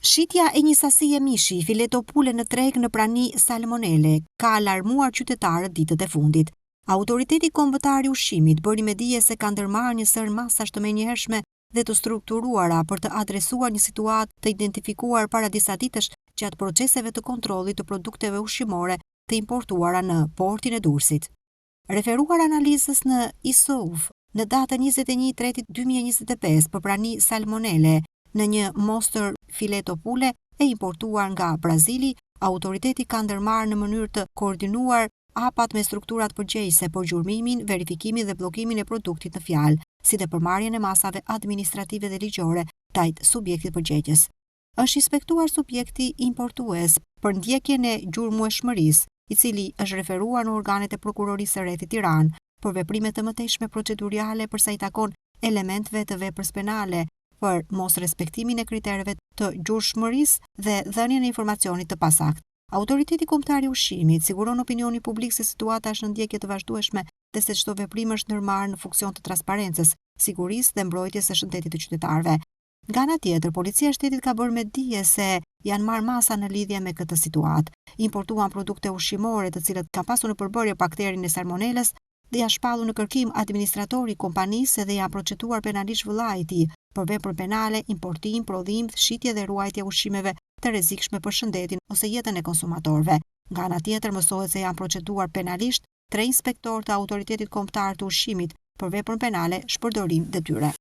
Shitja e një sasie mishi, fileto pule në treg në prani salmonele, ka alarmuar qytetarët ditët e fundit. Autoriteti Kombëtar i Ushqimit bëri me dije se ka ndërmarrë një sër masash të menjëhershme dhe të strukturuara për të adresuar një situatë të identifikuar para disa ditësh gjatë proceseve të kontrollit të produkteve ushqimore të importuara në portin e Durrësit. Referuar analizës në ISOUV në datën 21/3/2025 për prani salmonele në një mostër fileto pule e importuar nga Brazili, autoriteti ka ndërmarrë në mënyrë të koordinuar hapat me strukturat përgjegjëse për gjurmimin, verifikimin dhe bllokimin e produktit në fjalë, si dhe përmarrjen e masave administrative dhe ligjore ndaj subjektit përgjegjës. Është inspektuar subjekti importues për ndjekjen e gjurmueshmërisë, i cili është referuar në organet e prokurorisë së Rrethit Tiranë për veprime të mëtejshme procedurale përsa i takon elementeve të veprës penale për mos respektimin e kritereve të gjurmshmërisë dhe dhënien e informacionit të pasakt. Autoriteti Kombëtar i Ushqimit siguron opinionin publik se situata është në ndjekje të vazhdueshme dhe se çdo veprim është ndërmarrë në funksion të transparencës, sigurisë dhe mbrojtjes së shëndetit të qytetarëve. Nga ana tjetër, policia e shtetit ka bërë me dije se janë marrë masa në lidhje me këtë situatë. Importuan produkte ushqimore të cilët ka pasur në përbërje bakterin e salmonelës dhe janë shpallur në kërkim administratori i kompanisë dhe janë proceduar penalisht vëllai i tij për vepër penale, importim, prodhim, shitje dhe ruajtje ushqimeve të rrezikshme për shëndetin ose jetën e konsumatorëve. Nga ana tjetër, mësohet se janë proceduar penalisht 3 inspektorë të Autoritetit Kombëtar të Ushqimit për veprën penale shpërdorim detyre.